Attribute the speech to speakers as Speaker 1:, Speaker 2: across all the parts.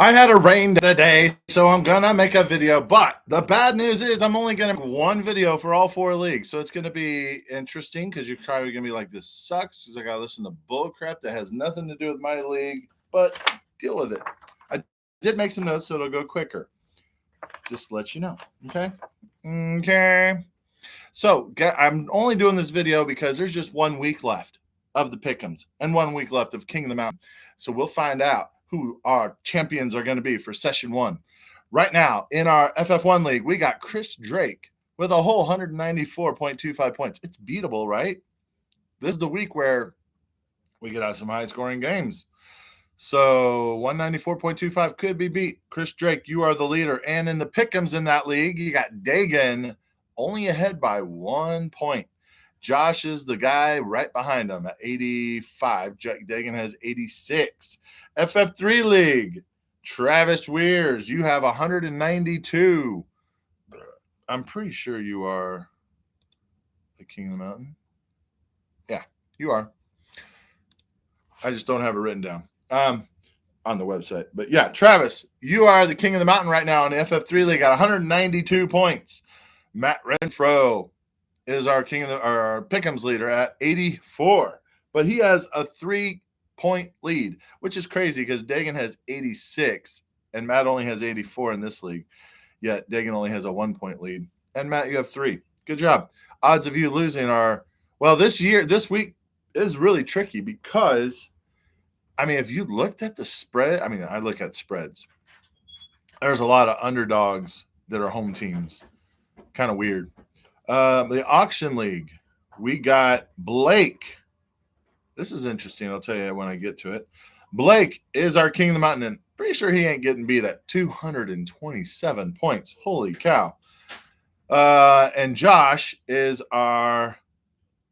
Speaker 1: I had a rain day, so I'm gonna make a video. But the bad news is I'm only gonna make one video for all four leagues. So it's gonna be interesting because you're probably gonna be like, this sucks because I gotta listen to bull crap that has nothing to do with my league. But deal with it. I did make some notes so it'll go quicker. Just to let you know. Okay. Okay. So I'm only doing this video because there's just 1 week left of the pick'ems and 1 week left of King of the Mountain. So we'll find out who our champions are going to be for session one. Right now in our FF1 league, we got Chris Drake with a whole 194.25 points. It's beatable, right? This is the week where we get out some high scoring games. So 194.25 could be beat. Chris Drake, you are the leader. And in the pick'ems in that league, you got Dagan only ahead by 1 point. Josh is the guy right behind him at 85. Jack Dagan has 86. FF3 League, Travis Weirs, you have 192. I'm pretty sure you are the King of the Mountain. Yeah, you are. I just don't have it written down on the website. But yeah, Travis, you are the King of the Mountain right now in the FF3 League at 192 points. Matt Renfro is our our Pick'ems leader at 84, but he has a 3-point lead, which is crazy because Dagan has 86 and Matt only has 84 in this league. Yet Dagan only has a 1-point lead, and Matt, you have 3. Good job. Odds of you losing are, well, this week is really tricky because, I mean, if you looked at the spread, I mean, I look at spreads. There's a lot of underdogs that are home teams. Kind of weird. The auction league, we got Blake. This is interesting. I'll tell you when I get to it. Blake is our King of the Mountain, and pretty sure he ain't getting beat at 227 points. Holy cow. And Josh is our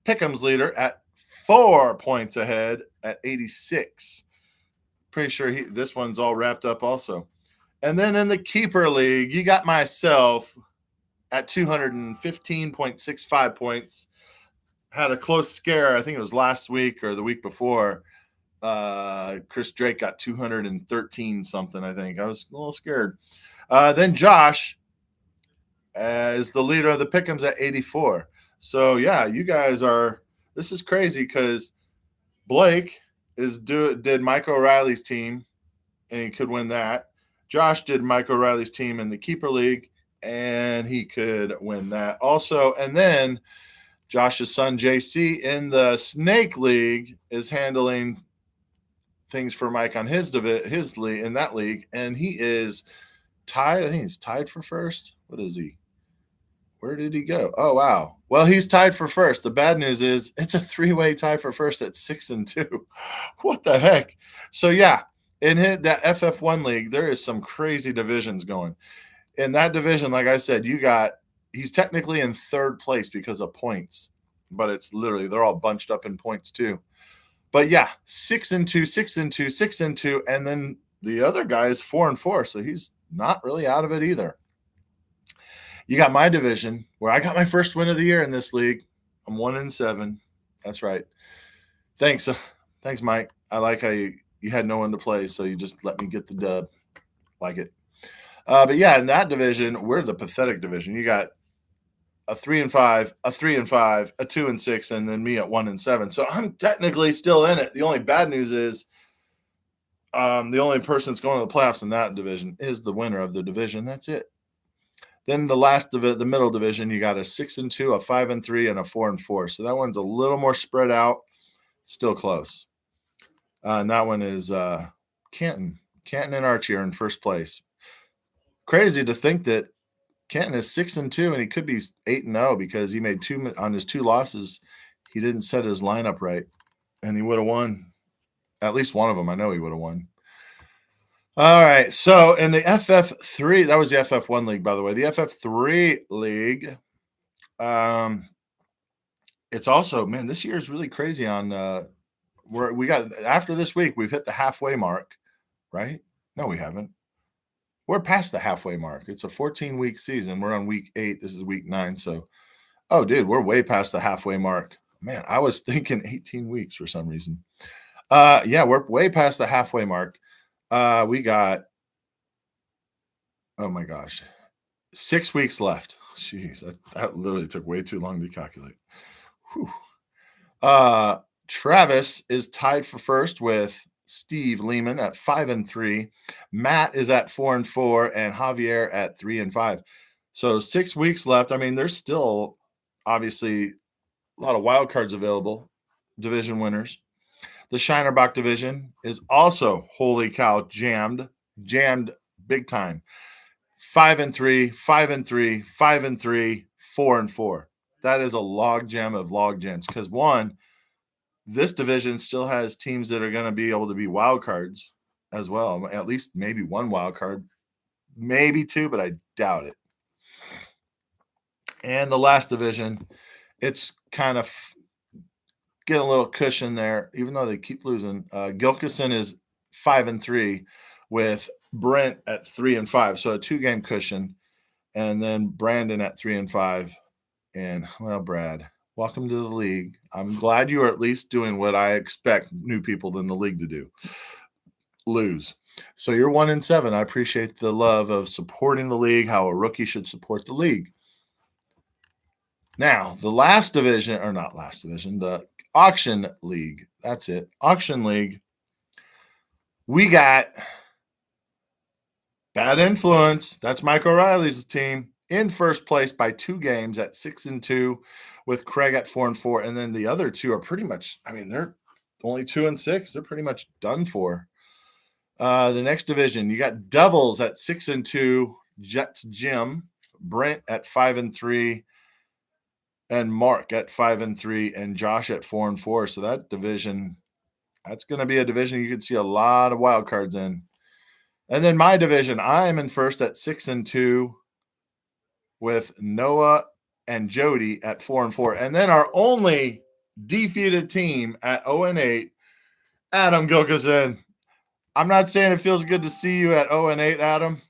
Speaker 1: Pick'ems leader at 4 points ahead at 86. Pretty sure this one's all wrapped up also. And then in the Keeper League, you got myself at 215.65 points. Had a close scare. I think it was last week or the week before. Chris Drake got 213 something, I think. I was a little scared. Then Josh is the leader of the Pick'ems at 84. So, yeah, you guys are – this is crazy because Blake did Mike O'Reilly's team, and he could win that. Josh did Mike O'Reilly's team in the Keeper League, and he could win that also. And then Josh's son, JC, in the Snake League is handling things for Mike on his league, in that league, and he is tied. I think he's tied for first. What is he? Where did he go? Oh, wow. Well, he's tied for first. The bad news is it's a 3-way tie for first at 6-2. What the heck? So, yeah, in that FF1 league, there is some crazy divisions going. In that division, like I said, he's technically in third place because of points, but it's literally, they're all bunched up in points too. But yeah, 6-2, 6-2, 6-2, and then the other guy is 4-4, so he's not really out of it either. You got my division where I got my first win of the year in this league. I'm 1-7. That's right. Thanks, Mike. I like how you had no one to play, so you just let me get the dub. Like it. But yeah, in that division, we're the pathetic division. You got a 3-5, a 3-5, a 2-6, and then me at 1-7. So I'm technically still in it. The only bad news is the only person that's going to the playoffs in that division is the winner of the division. That's it. Then the middle division, you got a 6-2, a 5-3, and a 4-4. So that one's a little more spread out, still close. And that one is Canton. Canton and Archie are in first place. Crazy to think that Canton is 6-2 and he could be 8-0 because he made 2 on his 2 losses. He didn't set his lineup right, and he would have won at least one of them. I know he would have won. All right, so in the FF3, that was the FF1 league, by the way. The FF3 league, it's also, man, this year is really crazy on where we got, after this week, we've hit the halfway mark, right? No, we haven't. We're past the halfway mark. It's a 14-week season. We're on week 8. This is week 9. So, oh, dude, we're way past the halfway mark. Man, I was thinking 18 weeks for some reason. Yeah, we're way past the halfway mark. We got Oh my gosh. 6 weeks left. Jeez, that literally took way too long to calculate. Whew. Uh, Travis is tied for first with Steve Lehman at 5-3. Matt is at 4-4, and Javier at 3-5. So 6 weeks left. I mean, there's still obviously a lot of wild cards available, division winners. The Shinerbach division is also, holy cow, jammed big time. 5-3, 5-3, 5-3, 4-4. That is a log jam of log jams because one, this division still has teams that are going to be able to be wild cards as well. At least maybe one wild card, maybe two, but I doubt it. And the last division, it's kind of get a little cushion there, even though they keep losing. Gilkison is 5-3 with Brent at 3-5, so a 2-game cushion, and then Brandon at 3-5. And well, Brad, welcome to the league. I'm glad you are at least doing what I expect new people in the league to do: lose. So you're 1-7. I appreciate the love of supporting the league, how a rookie should support the league. Now, the last division, or not last division, the auction league. That's it. Auction league. We got Bad Influence. That's Mike O'Reilly's team in first place by 2 games at 6-2, with Craig at 4-4. And then the other two are pretty much, I mean, they're only 2-6. They're pretty much done for. The next division, you got Devils at 6-2, Jets Jim, Brent at 5-3, and Mark at 5-3, and Josh at 4-4. So that division, that's going to be a division you could see a lot of wild cards in. And then my division, I am in first at 6-2 with Noah and Jody at 4-4. And then our only defeated team at 0-8, Adam Gilkison. I'm not saying it feels good to see you at 0-8, Adam,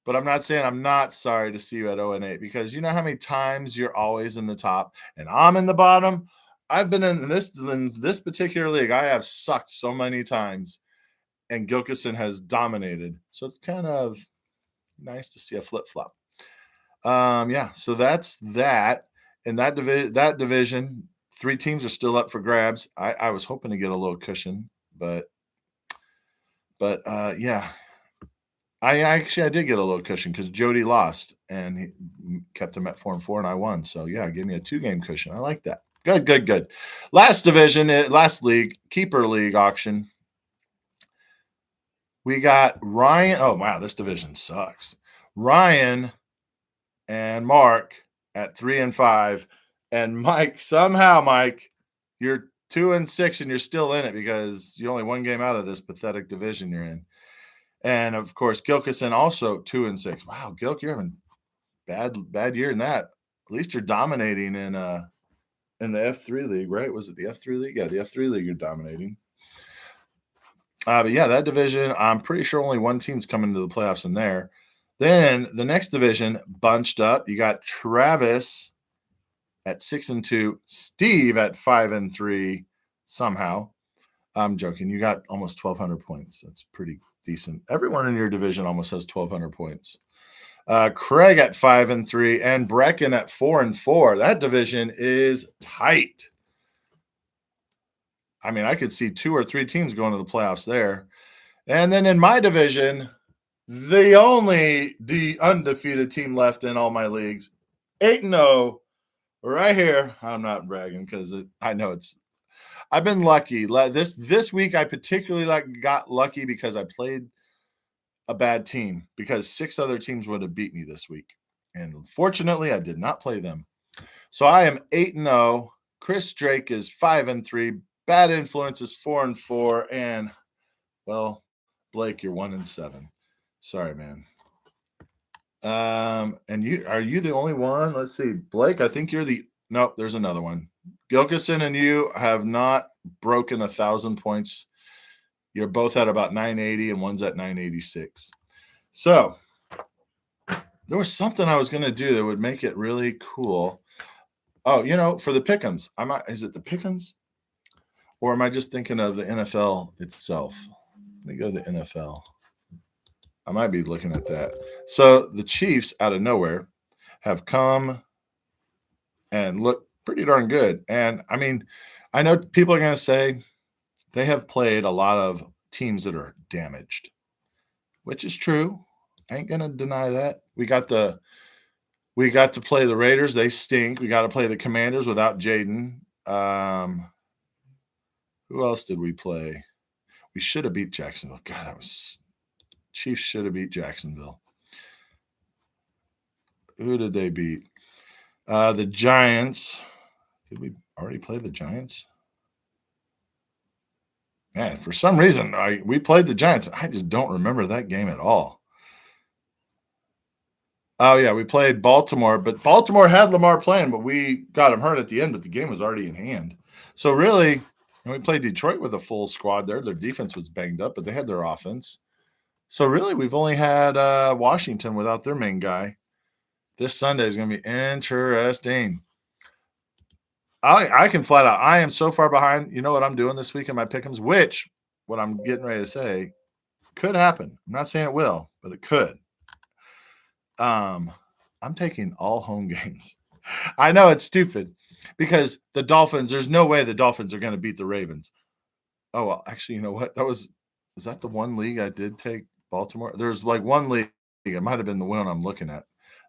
Speaker 1: but I'm not saying I'm not sorry to see you at 0-8, because you know how many times you're always in the top and I'm in the bottom. I've been in this particular league. I have sucked so many times, and Gilkison has dominated. So it's kind of nice to see a flip-flop. Yeah, so that's that. In that division, 3 teams are still up for grabs. I was hoping to get a little cushion, but yeah. I did get a little cushion because Jody lost and he kept him at 4-4, and I won. So yeah, give me a 2-game cushion. I like that. Good. Last division, last league, keeper league auction. We got Ryan. Oh wow, this division sucks. Ryan and Mark at 3-5, and Mike. Somehow, Mike, you're 2-6, and you're still in it because you're only 1 game out of this pathetic division you're in. And of course, Gilkison also 2-6. Wow, Gilk, you're having bad year in that. At least you're dominating in the F3 league, right? Was it the F3 league? Yeah, the F3 league you're dominating. But yeah, that division, I'm pretty sure only 1 team's coming to the playoffs in there. Then the next division bunched up. You got Travis at 6-2, Steve at 5-3 somehow. I'm joking. You got almost 1,200 points. That's pretty decent. Everyone in your division almost has 1,200 points. Craig at 5-3 and Brecken at 4-4. That division is tight. I mean, I could see 2 or 3 teams going to the playoffs there. And then in my division, the undefeated team left in all my leagues, 8-0, right here. I'm not bragging because I know I've been lucky. This week, I particularly got lucky because I played a bad team, because 6 other teams would have beat me this week. And unfortunately, I did not play them. So I am 8-0. Chris Drake is 5-3. Bad Influence is 4-4. And, well, Blake, you're 1-7. Sorry, man. And are you the only one? Let's see. Blake, I think you're nope, there's another one. Gilkison and you have not broken 1,000 points. You're both at about 980 and one's at 986. So there was something I was going to do that would make it really cool. Oh, for the pick'ems. Is it the pick'ems? Or am I just thinking of the NFL itself? Let me go to the NFL. I might be looking at that. So the Chiefs, out of nowhere, have come and look pretty darn good. And I mean, I know people are going to say they have played a lot of teams that are damaged, which is true. I ain't going to deny that. We got to play the Raiders. They stink. We got to play the Commanders without Jaden. Who else did we play? We should have beat Jacksonville. God, that was Chiefs should have beat Jacksonville. Who did they beat? The Giants. Did we already play the Giants? Man, for some reason, we played the Giants. I just don't remember that game at all. Oh, yeah, we played Baltimore, but Baltimore had Lamar playing, but we got him hurt at the end, but the game was already in hand. So really, and we played Detroit with a full squad there. Their defense was banged up, but they had their offense. So really, we've only had Washington without their main guy. This Sunday is going to be interesting. I can flat out. I am so far behind. You know what I'm doing this week in my pick'ems, which what I'm getting ready to say could happen. I'm not saying it will, but it could. I'm taking all home games. I know it's stupid because the Dolphins, there's no way the Dolphins are going to beat the Ravens. Oh, well, actually, you know what? Is that the one league I did take Baltimore? There's like one league. It might have been the one I'm looking at.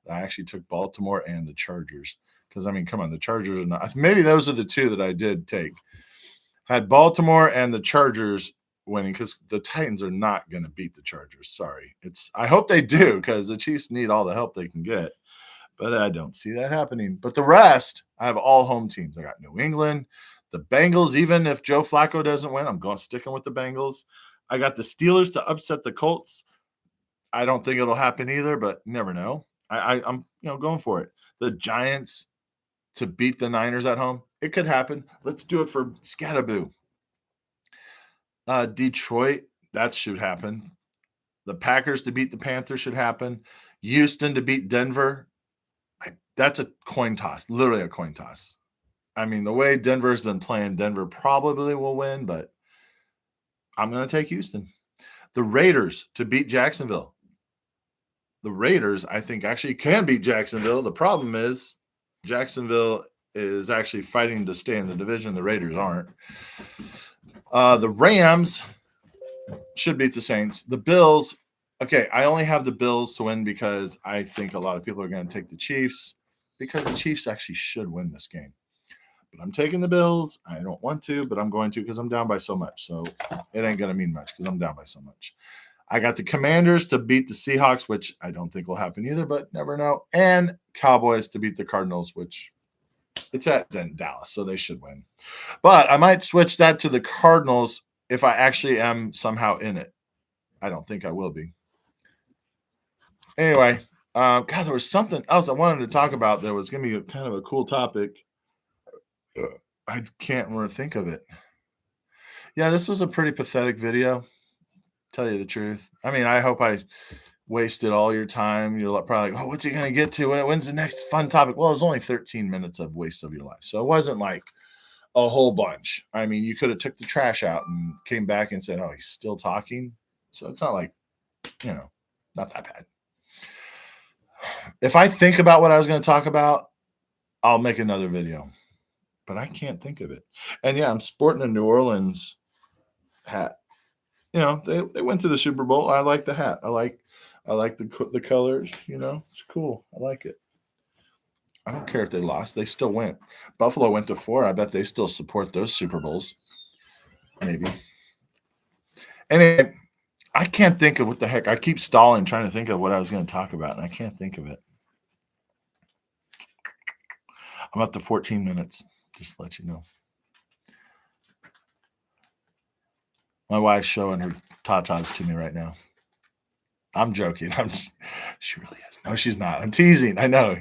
Speaker 1: I actually took Baltimore and the Chargers because, I mean, come on, the Chargers are not. Maybe those are the two that I did take. Had Baltimore and the Chargers winning because the Titans are not going to beat the Chargers. Sorry. I hope they do because the Chiefs need all the help they can get. But I don't see that happening. But the rest, I have all home teams. I got New England, the Bengals. Even if Joe Flacco doesn't win, I'm sticking with the Bengals. I got the Steelers to upset the Colts. I don't think it'll happen either, but you never know. I'm going for it. The Giants to beat the Niners at home. It could happen. Let's do it for Scataboo. Detroit, that should happen. The Packers to beat the Panthers should happen. Houston to beat Denver. That's a coin toss, literally a coin toss. I mean, the way Denver's been playing, Denver probably will win, but I'm going to take Houston. The Raiders to beat Jacksonville. The Raiders, I think, actually can beat Jacksonville. The problem is Jacksonville is actually fighting to stay in the division. The Raiders aren't. The Rams should beat the Saints. The Bills, okay, I only have the Bills to win because I think a lot of people are going to take the Chiefs because the Chiefs actually should win this game. But I'm taking the Bills. I don't want to, but I'm going to because I'm down by so much. So it ain't going to mean much because I'm down by so much. I got the Commanders to beat the Seahawks, which I don't think will happen either, but never know. And Cowboys to beat the Cardinals, which it's at Dallas, so they should win. But I might switch that to the Cardinals if I actually am somehow in it. I don't think I will be. Anyway, God, there was something else I wanted to talk about that was going to be kind of a cool topic. I can't really think of it. Yeah, this was a pretty pathetic video. Tell you the truth. I mean, I hope I wasted all your time. You're probably like, oh, what's he going to get to? When's the next fun topic? Well, it was only 13 minutes of waste of your life. So it wasn't like a whole bunch. I mean, you could have took the trash out and came back and said, oh, he's still talking. So it's not like, not that bad. If I think about what I was going to talk about, I'll make another video. But I can't think of it. And yeah, I'm sporting a New Orleans hat. They went to the Super Bowl. I like the hat. I like the colors. It's cool. I like it. I don't care if they lost. They still went. Buffalo went to 4. I bet they still support those Super Bowls. Maybe. Anyway, I can't think of what the heck. I keep stalling trying to think of what I was going to talk about, and I can't think of it. I'm up to 14 minutes. Just to let you know. My wife's showing her tatas to me right now. I'm joking. She really is. No, she's not. I'm teasing. I know.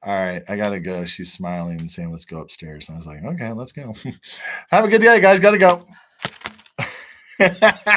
Speaker 1: All right. I got to go. She's smiling and saying, let's go upstairs. And I was like, okay, let's go. Have a good day, guys. Got to go.